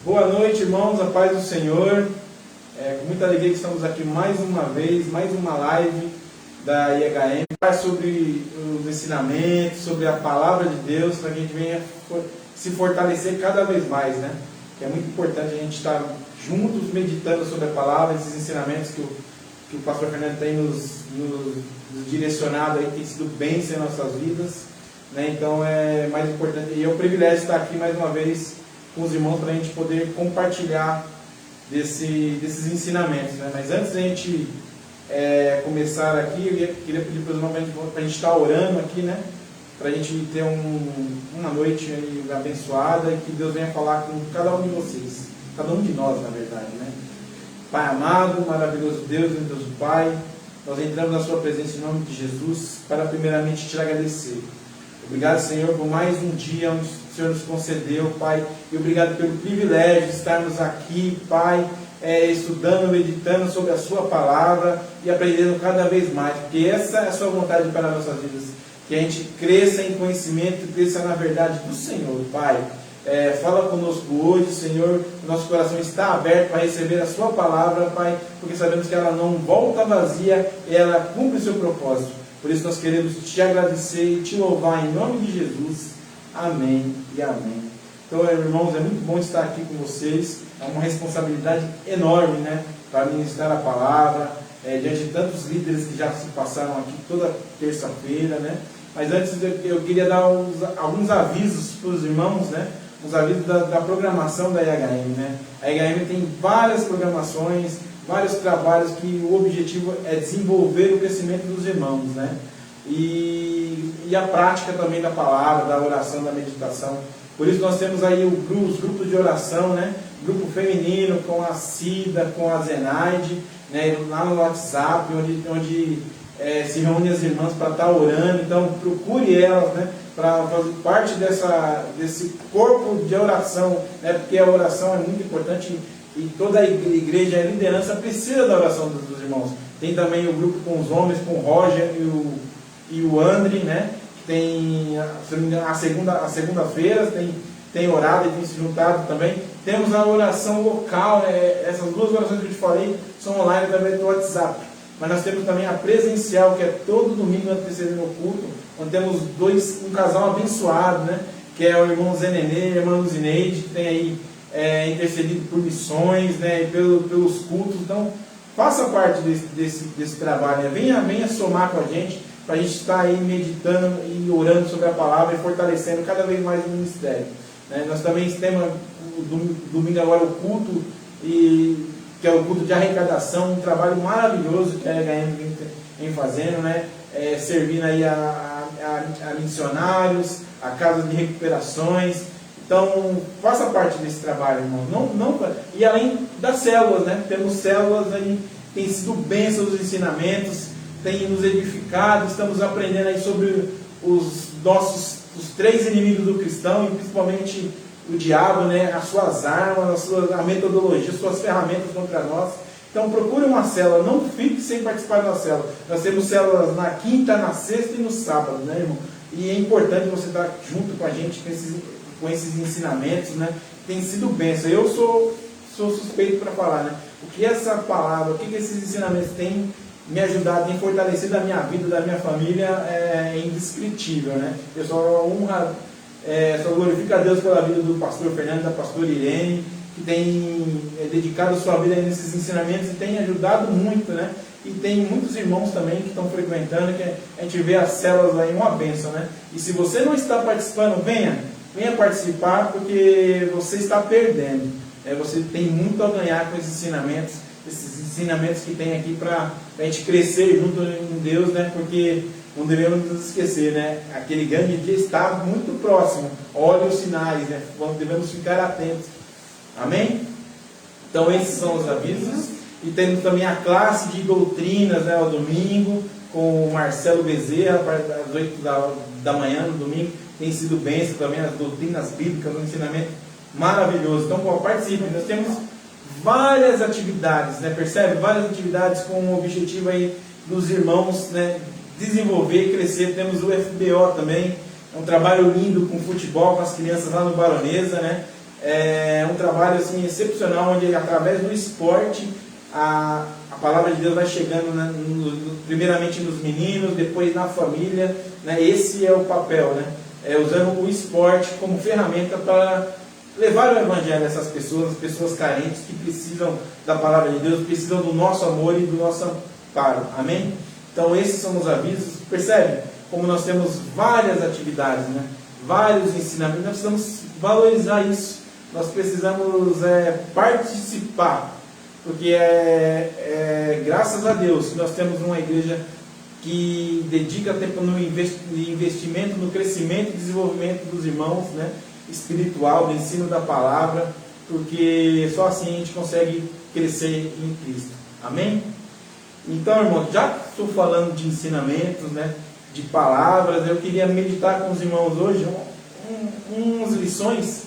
Boa noite, irmãos, a paz do Senhor. Com muita alegria que estamos aqui mais uma vez, mais uma live da IHM, sobre os ensinamentos, sobre a palavra de Deus, para que a gente venha se fortalecer cada vez mais, né? Que é muito importante a gente estar juntos meditando sobre a palavra, esses ensinamentos que o pastor Fernando tem nos direcionado aí, tem sido bênção em nossas vidas, né? Então é mais importante, e é um privilégio estar aqui mais uma vez com os irmãos para a gente poder compartilhar desses ensinamentos, né? Mas antes da gente começar aqui, eu queria pedir para os irmãos para a gente estar orando aqui, né? Para a gente ter uma noite abençoada e que Deus venha falar com cada um de vocês, cada um de nós, na verdade, né? Pai amado, maravilhoso Deus, Deus do Pai, nós entramos na sua presença em nome de Jesus para primeiramente te agradecer. Obrigado, Senhor, por mais um dia onde o Senhor nos concedeu, Pai, e obrigado pelo privilégio de estarmos aqui, Pai, estudando, meditando sobre a sua palavra e aprendendo cada vez mais, porque essa é a sua vontade para as nossas vidas, que a gente cresça em conhecimento, cresça na verdade do Senhor, Pai. Fala conosco hoje, Senhor, o nosso coração está aberto para receber a sua palavra, Pai, porque sabemos que ela não volta vazia e ela cumpre o seu propósito. Por isso nós queremos te agradecer e te louvar em nome de Jesus. Amém e amém. Então, irmãos, é muito bom estar aqui com vocês. É uma responsabilidade enorme, né, para ministrar a palavra, diante de tantos líderes que já se passaram aqui toda terça-feira, né? Mas antes eu queria dar alguns avisos para os irmãos, né? Os avisos da programação da IHM, né? A IHM tem várias programações, vários trabalhos que o objetivo é desenvolver o crescimento dos irmãos, né? E a prática também da palavra, da oração, da meditação. Por isso nós temos aí os grupos de oração, né? Grupo feminino com a Cida, com a Zenaide, né? Lá no WhatsApp, onde se reúnem as irmãs para estar orando. Então procure elas, né? Para fazer parte desse corpo de oração, né? Porque a oração é muito importante e toda a igreja, a liderança precisa da oração dos irmãos. Tem também o grupo com os homens, com o Roger e o André, né? Tem a segunda-feira, tem orado e tem se juntado também. Temos a oração local, né? Essas duas orações que eu te falei são online também do WhatsApp. Mas nós temos também a presencial, que é todo domingo antecedendo o culto, onde temos um casal abençoado, né? Que é o irmão Zé Nenê e a irmã Luzineide, que tem aí intercedido por missões, né? E pelos cultos. Então, faça parte desse trabalho, né? Venha somar com a gente, para a gente estar aí meditando e orando sobre a palavra e fortalecendo cada vez mais o ministério, né? Nós também temos domingo agora o culto, que é o culto de arrecadação, um trabalho maravilhoso que a IHM vem fazendo, né? Servindo aí a missionários, a casas de recuperações. Então, faça parte desse trabalho, irmão. E além das células, né? Temos células aí, tem sido bênção os ensinamentos, tem nos edificado, estamos aprendendo aí sobre os três inimigos do cristão, e principalmente o diabo, né? As suas armas, a metodologia, as suas ferramentas contra nós. Então procure uma célula, não fique sem participar da célula. Nós temos células na quinta, na sexta e no sábado, né, irmão? E é importante você estar junto com a gente com esses ensinamentos, né? Tem sido bênção. Eu sou suspeito para falar, né? O que essa palavra, o que esses ensinamentos têm me ajudado, tem fortalecido a minha vida, da minha família, é indescritível, né? Eu só glorifico a Deus pela vida do pastor Fernando, da pastora Irene, que tem dedicado a sua vida nesses ensinamentos e tem ajudado muito, né? E tem muitos irmãos também que estão frequentando, que a gente vê as células aí, uma bênção, né? E se você não está participando, venha participar, porque você está perdendo. Você tem muito a ganhar com esses ensinamentos que tem aqui para a gente crescer junto em Deus, né? Porque não devemos nos esquecer, né? Aquele grande dia está muito próximo. Olhe os sinais, né? Devemos ficar atentos. Amém? Então esses são os avisos. E temos também a classe de doutrinas, né? Ao domingo, com o Marcelo Bezerra, às 8 da manhã, no domingo. Tem sido bênção também, as doutrinas bíblicas, um ensinamento maravilhoso. Então, participe. Nós temos várias atividades, né? Percebe? Várias atividades com o objetivo aí dos irmãos, né? Desenvolver, crescer. Temos o FBO também, é um trabalho lindo com futebol, com as crianças lá no Baronesa, né? É um trabalho assim, excepcional, onde através do esporte a palavra de Deus vai chegando, né, primeiramente nos meninos, depois na família, né? Esse é o papel, né? Usando o esporte como ferramenta para levar o evangelho a essas pessoas, as pessoas carentes que precisam da palavra de Deus, precisam do nosso amor e do nosso amparo. Amém? Então esses são os avisos. Percebe como nós temos várias atividades, né? Vários ensinamentos. Nós precisamos valorizar isso. Nós precisamos participar. Porque graças a Deus que nós temos uma igreja que dedica tempo no investimento, no crescimento e desenvolvimento dos irmãos, né? Espiritual, do ensino da palavra, porque só assim a gente consegue crescer em Cristo. Amém? Então, irmão, já que estou falando de ensinamentos, né, de palavras, eu queria meditar com os irmãos hoje umas lições,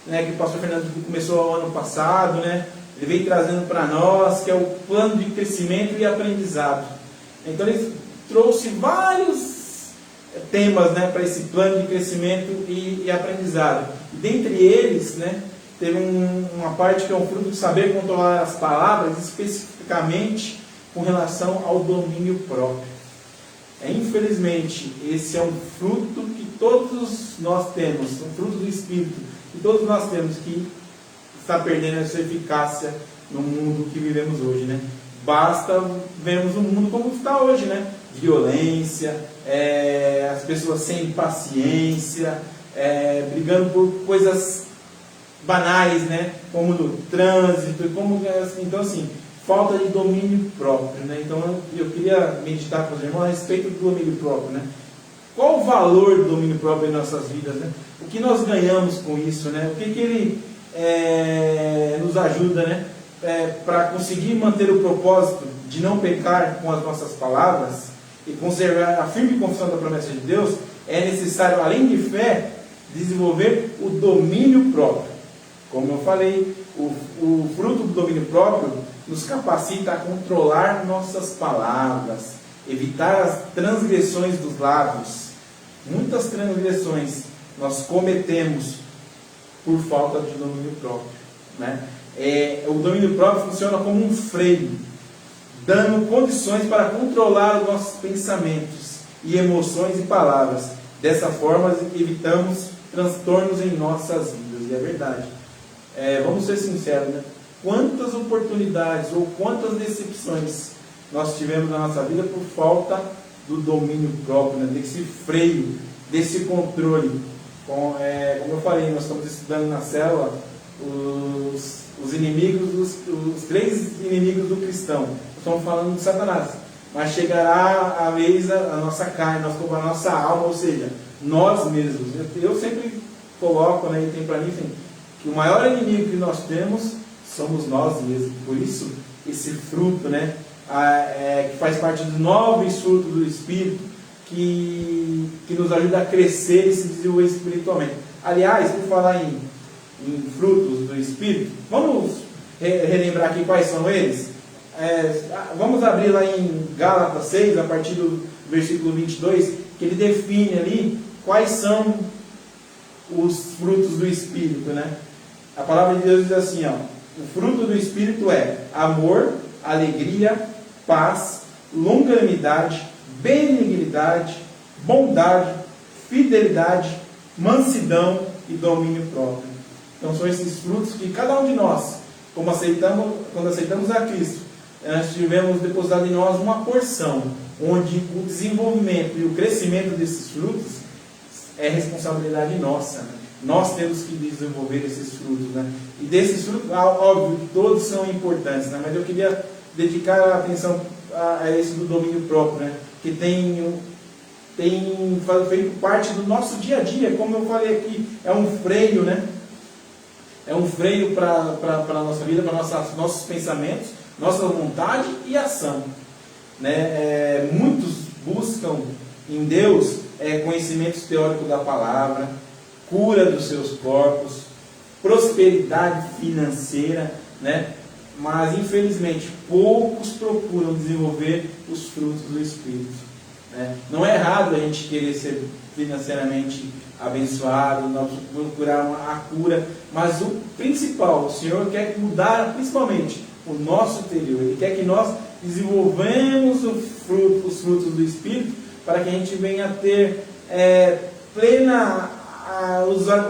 né, que o pastor Fernando começou o ano passado, né? Ele veio trazendo para nós, que é o plano de crescimento e aprendizado. Então ele trouxe vários temas, né, para esse plano de crescimento e aprendizado. E dentre eles, né, teve uma parte que é o fruto de saber controlar as palavras, especificamente com relação ao domínio próprio. Infelizmente, esse é um fruto que todos nós temos, um fruto do Espírito, que todos nós temos, que está perdendo essa eficácia no mundo que vivemos hoje, né? Basta vermos o mundo como está hoje, né? Violência, as pessoas sem paciência, brigando por coisas banais, né? Como no trânsito, então assim, falta de domínio próprio, né? Então eu queria meditar com os irmãos a respeito do domínio próprio, né? Qual o valor do domínio próprio em nossas vidas, né? O que nós ganhamos com isso, né? O que ele nos ajuda, né? Para conseguir manter o propósito de não pecar com as nossas palavras e conservar a firme confissão da promessa de Deus, é necessário, além de fé, desenvolver o domínio próprio. Como eu falei, o fruto do domínio próprio nos capacita a controlar nossas palavras, evitar as transgressões dos lábios. Muitas transgressões nós cometemos por falta de domínio próprio, né? O domínio próprio funciona como um freio, dando condições para controlar os nossos pensamentos e emoções e palavras. Dessa forma, evitamos transtornos em nossas vidas. E é verdade. Vamos ser sinceros, né? Quantas oportunidades ou quantas decepções nós tivemos na nossa vida por falta do domínio próprio, né? Desse freio, desse controle. Como eu falei, nós estamos estudando na célula os inimigos, os três inimigos do cristão. Nós estamos falando de Satanás. Mas chegará a vez a nossa carne, a nossa alma, ou seja, nós mesmos. Eu sempre coloco, né, e tem para mim, que o maior inimigo que nós temos somos nós mesmos. Por isso, esse fruto, né, que faz parte dos 9 frutos do Espírito, que nos ajuda a crescer e se desenvolver espiritualmente. Aliás, por falar em frutos do Espírito, vamos relembrar aqui quais são eles? Vamos abrir lá em Gálatas 6, a partir do versículo 22, que ele define ali quais são os frutos do Espírito, né? A palavra de Deus diz assim, ó: o fruto do Espírito é amor, alegria, paz, longanimidade, benignidade, bondade, fidelidade, mansidão e domínio próprio. Então são esses frutos que cada um de nós, quando aceitamos a Cristo, nós tivemos depositado em nós uma porção, onde o desenvolvimento e o crescimento desses frutos é responsabilidade nossa, né? Nós temos que desenvolver esses frutos, né? E desses frutos, óbvio que todos são importantes, né? Mas eu queria dedicar a atenção a esse do domínio próprio, né? Que tem feito parte do nosso dia a dia, como eu falei aqui, é um freio, né? É um freio para a nossa vida, para nossos pensamentos, nossa vontade e ação, né? Muitos buscam em Deus conhecimentos teóricos da palavra, cura dos seus corpos, prosperidade financeira, né? Mas infelizmente poucos procuram desenvolver os frutos do Espírito. né? Não é errado a gente querer ser financeiramente abençoado, nós procurar a cura, mas o principal, o Senhor quer mudar principalmente o nosso interior. Ele quer que nós desenvolvemos os frutos do Espírito, para que a gente venha a ter plena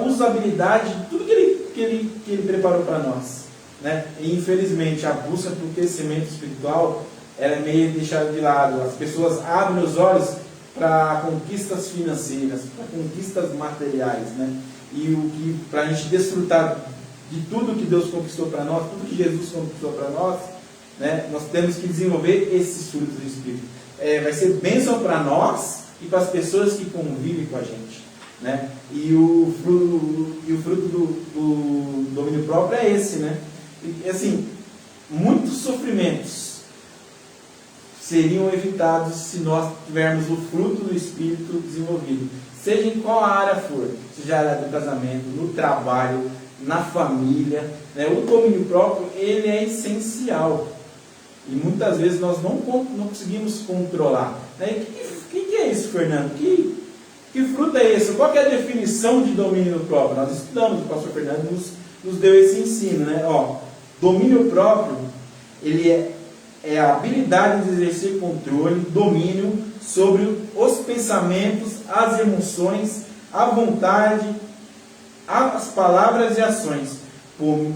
usabilidade de tudo que ele preparou para nós, né? E infelizmente a busca por crescimento espiritual ela é meio deixada de lado. As pessoas abrem os olhos para conquistas financeiras, para conquistas materiais, né? E o que para a gente desfrutar de tudo que Deus conquistou para nós, tudo que Jesus conquistou para nós, né? Nós temos que desenvolver esses frutos do Espírito. Vai ser bênção para nós e para as pessoas que convivem com a gente, né? E o fruto do domínio próprio é esse, né? E, assim, muitos sofrimentos seriam evitados se nós tivermos o fruto do Espírito desenvolvido, seja em qual área for, seja a área do casamento, no trabalho, na família, né? O domínio próprio ele é essencial e muitas vezes nós não conseguimos controlar, né? O que é isso, Fernando? Que fruto é esse? Qual que é a definição de domínio próprio? Nós estudamos, o pastor Fernando nos deu esse ensino, né? Domínio próprio ele é a habilidade de exercer controle, domínio sobre os pensamentos, as emoções, a vontade, as palavras e ações,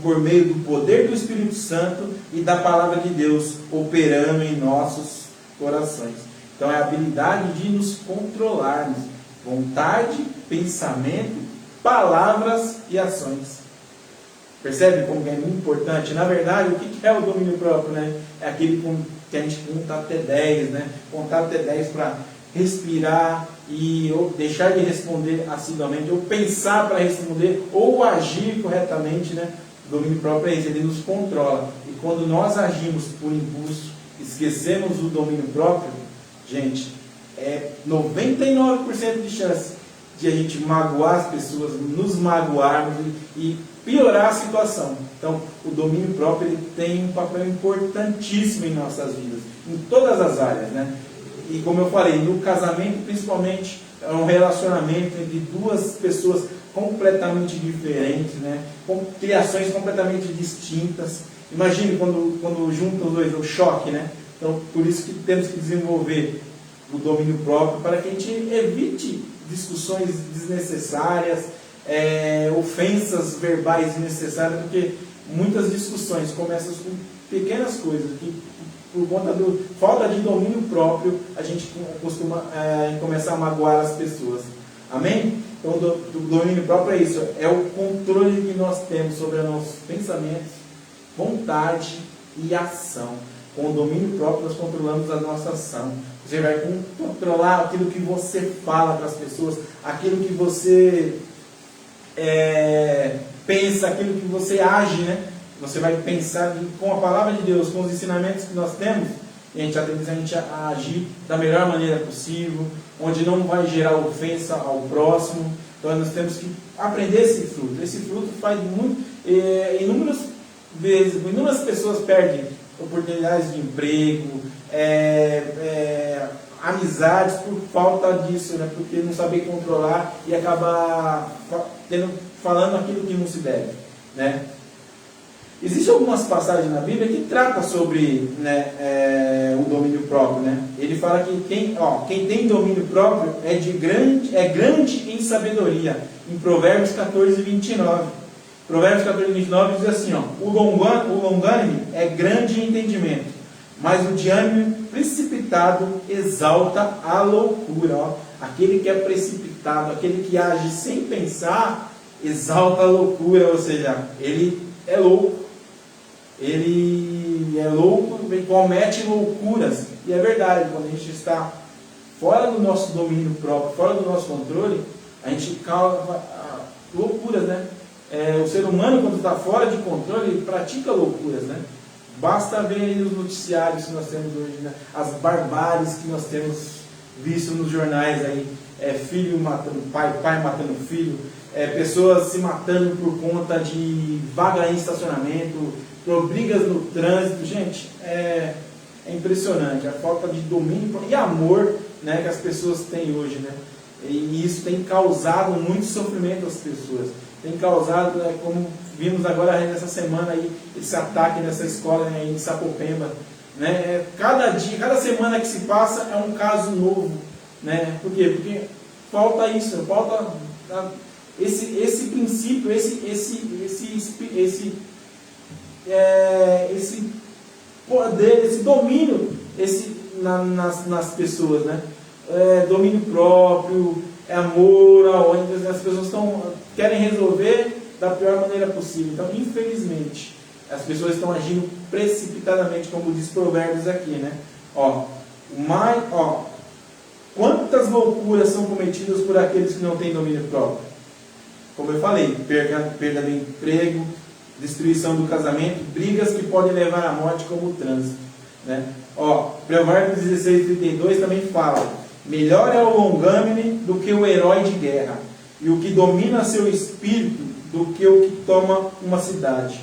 por meio do poder do Espírito Santo e da palavra de Deus operando em nossos corações. Então é a habilidade de nos controlarmos, vontade, pensamento, palavras e ações. Percebe como é muito importante? Na verdade, o que é o domínio próprio, né? É aquele que a gente conta até 10, né? Contar até 10 para respirar ou deixar de responder assiduamente, ou pensar para responder, ou agir corretamente, né? O domínio próprio é isso, ele nos controla. E quando nós agimos por impulso, esquecemos o domínio próprio, gente, é 99% de chance de a gente magoar as pessoas, nos magoarmos e piorar a situação. Então, o domínio próprio ele tem um papel importantíssimo em nossas vidas, em todas as áreas, né? E como eu falei, no casamento principalmente, é um relacionamento entre duas pessoas completamente diferentes, né? Com criações completamente distintas. Imagine quando juntam os dois, o choque, né? Então, por isso que temos que desenvolver o domínio próprio, para que a gente evite discussões desnecessárias, ofensas verbais desnecessárias, porque muitas discussões começam com pequenas coisas, que por conta da falta de domínio próprio, a gente costuma começar a magoar as pessoas. Amém? Então, o domínio próprio é isso, é o controle que nós temos sobre os nossos pensamentos, vontade e ação. Com o domínio próprio, nós controlamos a nossa ação. Você vai controlar aquilo que você fala para as pessoas, aquilo que você pensa, aquilo que você age, né? Você vai pensar com a palavra de Deus, com os ensinamentos que nós temos, e a gente tenta a gente a agir da melhor maneira possível, onde não vai gerar ofensa ao próximo. Então nós temos que aprender esse fruto. Esse fruto faz muito, inúmeras vezes, inúmeras pessoas perdem oportunidades de emprego, amizades por falta disso, né? Porque não saber controlar e acaba falando aquilo que não se deve, né? Existem algumas passagens na Bíblia que tratam sobre, né, o domínio próprio, né? Ele fala que quem tem domínio próprio é grande em sabedoria, em Provérbios 14, 29. Provérbios 14, 29 diz assim, o longânime é grande em entendimento, mas o de ânimo precipitado exalta a loucura. Aquele que é precipitado, aquele que age sem pensar, exalta a loucura, ou seja, ele é louco. Ele é louco e comete loucuras. E é verdade, quando a gente está fora do nosso domínio próprio, fora do nosso controle, a gente causa loucuras, né? O ser humano, quando está fora de controle, ele pratica loucuras, né? Basta ver aí os noticiários que nós temos hoje, né? As barbáries que nós temos visto nos jornais aí, filho matando pai, pai matando filho, pessoas se matando por conta de vaga em estacionamento, por brigas no trânsito. Gente, é impressionante a falta de domínio e amor né, que as pessoas têm hoje, né? E isso tem causado muito sofrimento às pessoas. Tem causado, como vimos agora nessa semana aí, esse ataque nessa escola, né, em Sapopemba, né? Cada dia, cada semana que se passa é um caso novo, né? Por quê? Porque falta isso, falta esse princípio, esse poder, esse domínio, nas pessoas, né? Domínio próprio, amor, onde as pessoas querem resolver da pior maneira possível. Então, infelizmente, as pessoas estão agindo precipitadamente, como diz Provérbios aqui, né? Quantas loucuras são cometidas por aqueles que não têm domínio próprio? Como eu falei, perda do emprego, destruição do casamento, brigas que podem levar à morte, como o trânsito, né? Provérbios 16:32 também fala: melhor é o longâmine do que o herói de guerra, e o que domina seu espírito do que o que toma uma cidade.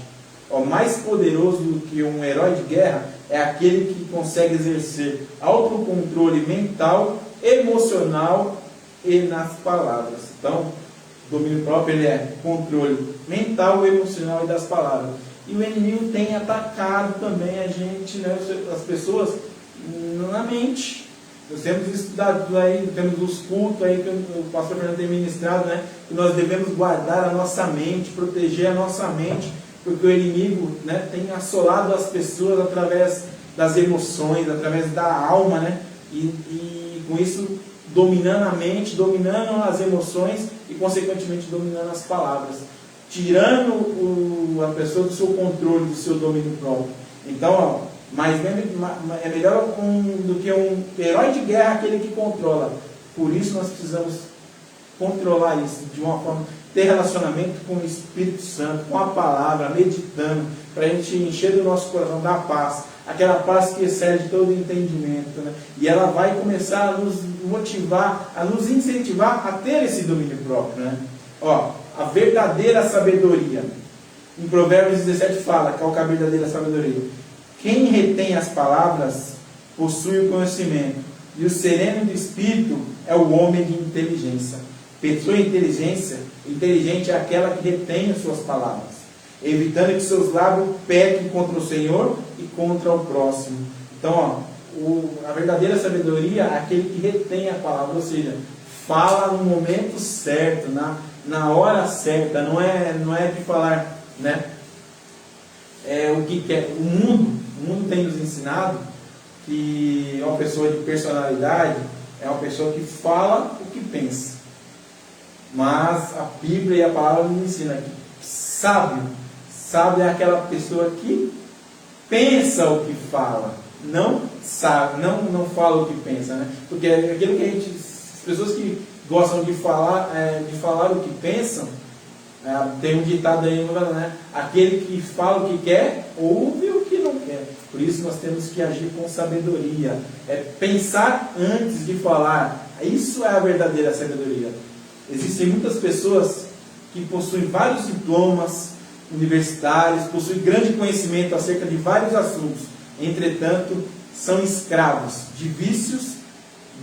Mais poderoso do que um herói de guerra é aquele que consegue exercer autocontrole mental, emocional e nas palavras. Então, domínio próprio ele é controle mental, emocional e das palavras. E o inimigo tem atacado também a gente, né, as pessoas na mente. Nós temos estudado aí, temos os cultos aí que o pastor Fernando tem ministrado, né, que nós devemos guardar a nossa mente, proteger a nossa mente, porque o inimigo, né, tem assolado as pessoas através das emoções, através da alma, né, e com isso dominando a mente, dominando as emoções e consequentemente dominando as palavras, tirando a pessoa do seu controle, do seu domínio próprio. Então, mas é melhor do que um herói de guerra aquele que controla. Por isso nós precisamos controlar isso de uma forma, ter relacionamento com o Espírito Santo, com a palavra, meditando, para a gente encher do nosso coração da paz, aquela paz que excede todo entendimento, né? E ela vai começar a nos motivar, a nos incentivar a ter esse domínio próprio, né? A verdadeira sabedoria. Em Provérbios 17 fala, qual é a verdadeira sabedoria? Quem retém as palavras possui o conhecimento, e o sereno de espírito é o homem de inteligência. Pessoa inteligente é aquela que retém as suas palavras, evitando que seus lábios pequem contra o Senhor e contra o próximo. Então, a verdadeira sabedoria é aquele que retém a palavra, ou seja, fala no momento certo, na hora certa, não é de falar, né? O que quer. O mundo tem nos ensinado que uma pessoa de personalidade é uma pessoa que fala o que pensa. Mas a Bíblia e a palavra nos ensina que sábio é aquela pessoa que pensa o que fala, não sabe, não fala o que pensa, né? Porque aquilo que as pessoas que gostam de falar o que pensam, tem um ditado aí, né? Aquele que fala o que quer, ouve o que não quer. Por isso nós temos que agir com sabedoria, pensar antes de falar. Isso é a verdadeira sabedoria. Existem muitas pessoas que possuem vários diplomas universitários, possuem grande conhecimento acerca de vários assuntos, entretanto, são escravos de vícios,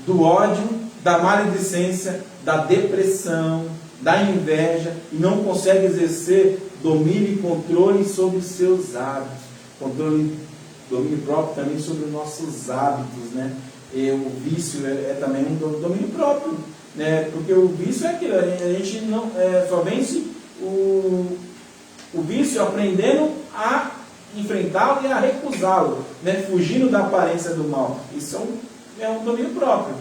do ódio, da maledicência, da depressão, da inveja, e não conseguem exercer domínio e controle sobre os seus hábitos. Domínio próprio também sobre os nossos hábitos, né? E o vício é também um domínio próprio, né? Porque o vício é aquilo, a gente não só vence o vício aprendendo a enfrentá-lo e a recusá-lo, né? Fugindo da aparência do mal. Isso é um domínio próprio.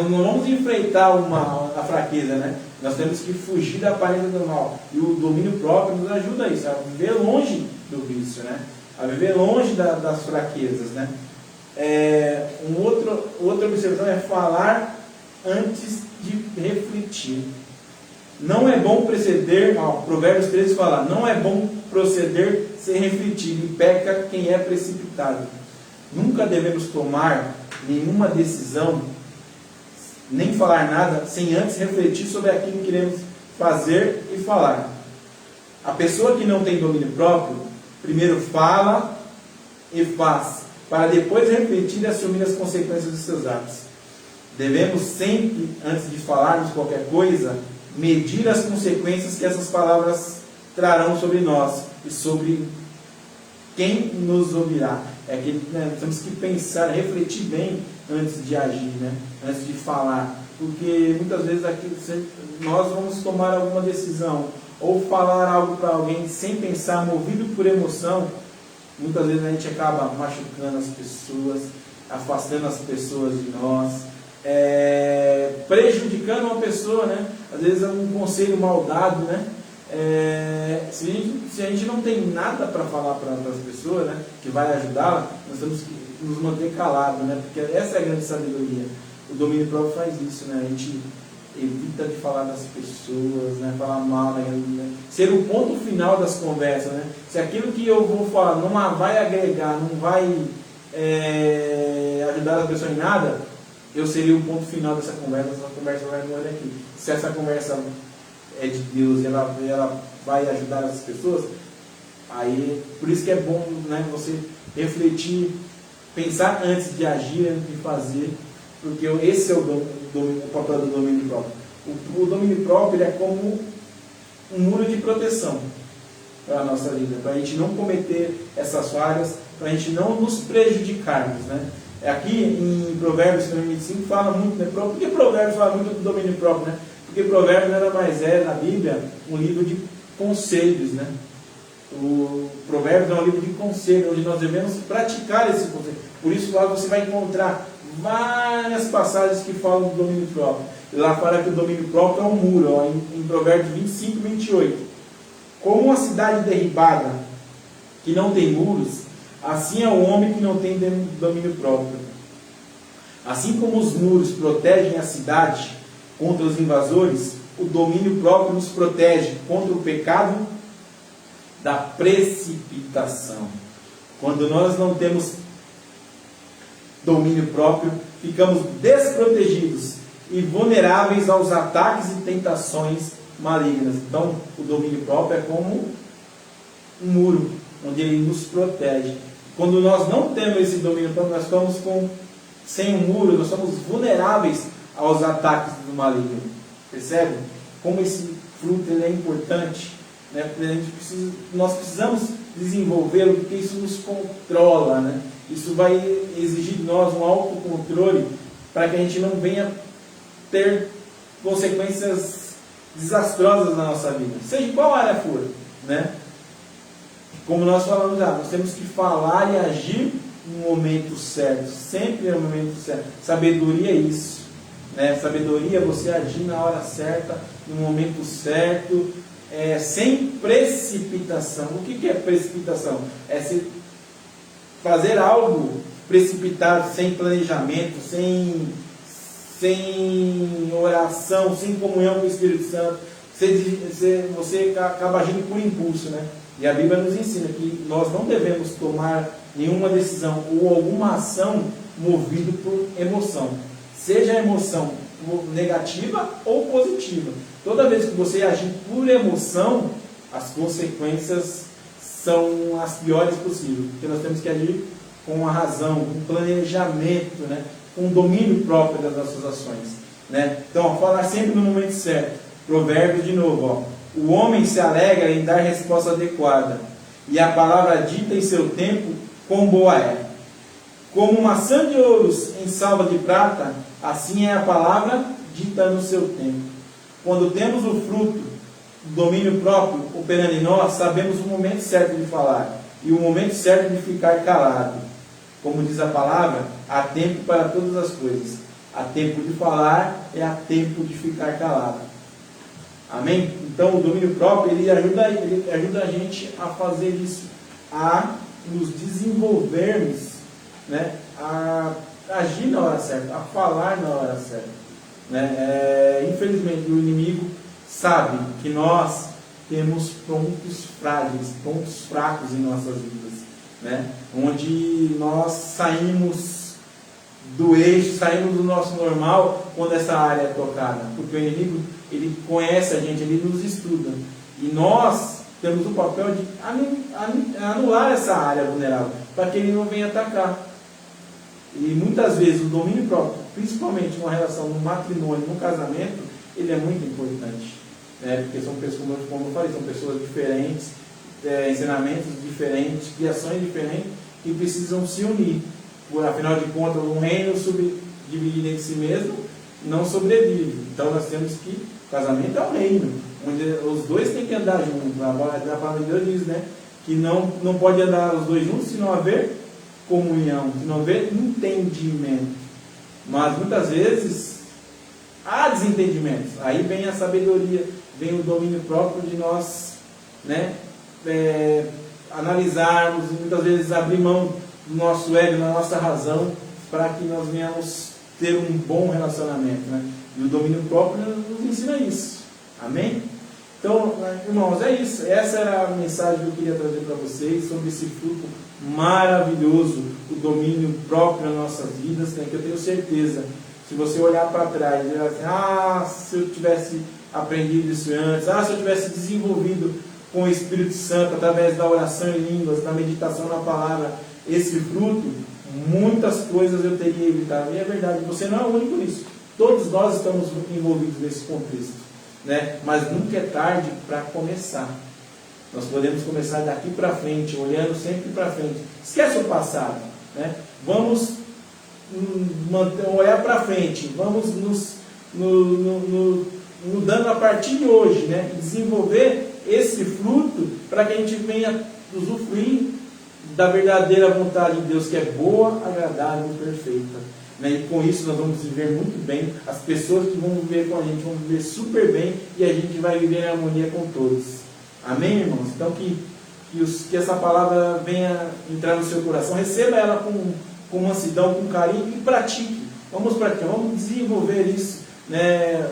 Não vamos enfrentar a fraqueza, né? Nós temos que fugir da aparência do mal. E o domínio próprio nos ajuda a isso, a viver longe do vício, né? A viver longe das fraquezas, né? Outra observação é falar antes de refletir. Não é bom proceder, Provérbios 13 fala, não é bom proceder sem refletir, e peca quem é precipitado. Nunca devemos tomar nenhuma decisão, nem falar nada, sem antes refletir sobre aquilo que queremos fazer e falar. A pessoa que não tem domínio próprio, primeiro fala e faz, para depois refletir e assumir as consequências dos seus atos. Devemos sempre, antes de falarmos qualquer coisa, medir as consequências que essas palavras trarão sobre nós e sobre quem nos ouvirá. É que temos que pensar, refletir bem antes de agir, antes de falar. Porque muitas vezes aqui, nós vamos tomar alguma decisão ou falar algo para alguém sem pensar, movido por emoção. Muitas vezes a gente acaba machucando as pessoas, afastando as pessoas de nós, prejudicando uma pessoa, Às vezes é um conselho mal dado, Se a gente não tem nada para falar para as pessoas, que vai ajudá-la, nós temos que nos manter calados, Porque essa é a grande sabedoria. O domínio próprio faz isso, A gente evita de falar das pessoas, falar mal, ser o ponto final das conversas, Se aquilo que eu vou falar não vai agregar, não vai ajudar a pessoa em nada, eu seria o ponto final dessa conversa vai morrer aqui. Se essa conversa é de Deus e ela vai ajudar as pessoas, aí, por isso que é bom, você refletir, pensar antes de agir, antes de fazer, porque esse é o papel do domínio próprio. O domínio próprio é como um muro de proteção para a nossa vida, para a gente não cometer essas falhas, para a gente não nos prejudicarmos, Aqui em Provérbios 25 fala muito, Por que Provérbios fala muito do domínio próprio, Porque Provérbios nada mais na Bíblia, um livro de conselhos, O Provérbios é um livro de conselhos, onde nós devemos praticar esse conselho. Por isso lá você vai encontrar várias passagens que falam do domínio próprio. E lá fala que o domínio próprio é um muro, em Provérbios 25, 28. Como uma cidade derribada, que não tem muros, assim é o homem que não tem domínio próprio. Assim como os muros protegem a cidade contra os invasores, o domínio próprio nos protege contra o pecado da precipitação. Quando nós não temos domínio próprio, ficamos desprotegidos e vulneráveis aos ataques e tentações malignas. Então, o domínio próprio é como um muro, onde ele nos protege. Quando nós não temos esse domínio próprio, nós estamos sem um muro, nós somos vulneráveis aos ataques do maligno. Percebe? Como esse fruto ele é importante, nós precisamos desenvolvê-lo, porque isso nos controla, Isso vai exigir de nós um autocontrole para que a gente não venha ter consequências desastrosas na nossa vida, seja em qual área for, Como nós falamos já, nós temos que falar e agir no momento certo, sempre no momento certo. Sabedoria é isso, Sabedoria é você agir na hora certa, no momento certo, sem precipitação. O que é precipitação? É se fazer algo precipitado, sem planejamento, sem oração, sem comunhão com o Espírito Santo. Você acaba agindo por impulso, E a Bíblia nos ensina que nós não devemos tomar nenhuma decisão ou alguma ação movido por emoção. Seja a emoção negativa ou positiva. Toda vez que você agir por emoção, as consequências são as piores possíveis. Porque nós temos que agir com a razão, com planejamento, com o domínio próprio das nossas ações. Então, falar sempre no momento certo. Provérbios de novo. O homem se alegra em dar resposta adequada, e a palavra dita em seu tempo, quão boa é. Como maçã de ouros em salva de prata, assim é a palavra dita no seu tempo. Quando temos o fruto do domínio próprio operando em nós, sabemos o momento certo de falar e o momento certo de ficar calado. Como diz a palavra, há tempo para todas as coisas. Há tempo de falar e há tempo de ficar calado. Amém? Então o domínio próprio ele ajuda a gente a fazer isso, a nos desenvolvermos, a agir na hora certa, a falar na hora certa. Infelizmente o inimigo sabe que nós temos pontos frágeis, pontos fracos em nossas vidas, onde nós saímos do eixo, saímos do nosso normal quando essa área é tocada, porque o inimigo ele conhece a gente, ele nos estuda, e nós temos o papel de anular essa área vulnerável, para que ele não venha atacar. E muitas vezes o domínio próprio principalmente uma relação no matrimônio, no casamento, ele é muito importante, né? Porque são pessoas, como eu falei, são pessoas diferentes, ensinamentos diferentes, criações diferentes, que precisam se unir. Afinal de contas, um reino dividido entre si mesmo não sobrevive. Então nós temos que, o casamento é um reino, onde os dois têm que andar juntos. A palavra de Deus diz, né, que não pode andar os dois juntos se não haver comunhão, se não haver entendimento. Mas muitas vezes há desentendimentos. Aí vem a sabedoria, vem o domínio próprio de nós, né, analisarmos e muitas vezes abrir mão do nosso ego, da nossa razão, para que nós venhamos ter um bom relacionamento, né? E o domínio próprio nos ensina isso. Amém? Então, irmãos, é isso. Essa era a mensagem que eu queria trazer para vocês sobre esse fruto maravilhoso, o domínio próprio nas nossas vidas, né? Que eu tenho certeza, se você olhar para trás e dizer assim, se eu tivesse aprendido isso antes, se eu tivesse desenvolvido com o Espírito Santo, através da oração em línguas, da meditação na palavra, esse fruto, muitas coisas eu teria evitado. E é verdade, você não é o único nisso. Todos nós estamos envolvidos nesse contexto, né? Mas nunca é tarde para começar. Nós podemos começar daqui para frente, olhando sempre para frente. Esquece o passado, né? Vamos olhar para frente, vamos nos mudando a partir de hoje, né? Desenvolver esse fruto para que a gente venha usufruir da verdadeira vontade de Deus, que é boa, agradável e perfeita, né? E com isso nós vamos viver muito bem. As pessoas que vão viver com a gente vão viver super bem, e a gente vai viver em harmonia com todos. Amém, irmãos? Então que essa palavra venha entrar no seu coração, receba ela com mansidão, com carinho, e pratique. Vamos praticar, vamos desenvolver isso, né?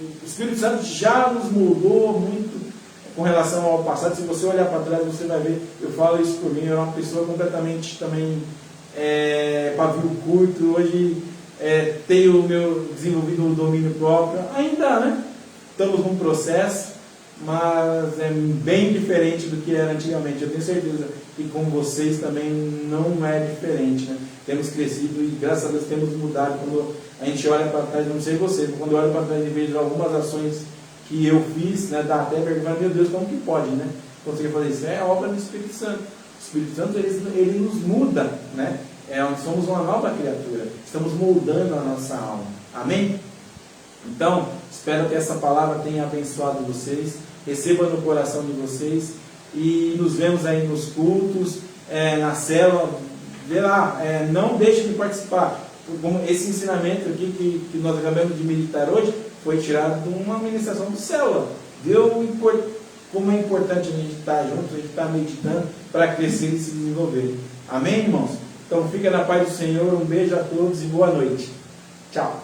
O Espírito Santo já nos moldou muito com relação ao passado. Se você olhar para trás, você vai ver, eu falo isso por mim, eu era uma pessoa completamente também pavio curto. Hoje tenho desenvolvido o domínio próprio, ainda, né? Estamos num processo, mas é bem diferente do que era antigamente. Eu tenho certeza que com vocês também não é diferente, né? Temos crescido e graças a Deus temos mudado. Quando a gente olha para trás, não sei você, quando eu olho para trás e vejo algumas ações que eu fiz, né, dá até vergonha, meu Deus, como que pode, né? Conseguir fazer isso? É a obra do Espírito Santo. O Espírito Santo, ele nos muda, né? Somos uma nova criatura, estamos moldando a nossa alma. Amém? Então, espero que essa palavra tenha abençoado vocês, receba no coração de vocês, e nos vemos aí nos cultos, na célula. Vê lá, não deixe de participar. Esse ensinamento aqui que nós acabamos de meditar hoje foi tirado de uma ministração do célula. Como é importante a gente estar junto, a gente estar meditando para crescer e se desenvolver. Amém, irmãos? Então fica na paz do Senhor, um beijo a todos e boa noite. Tchau.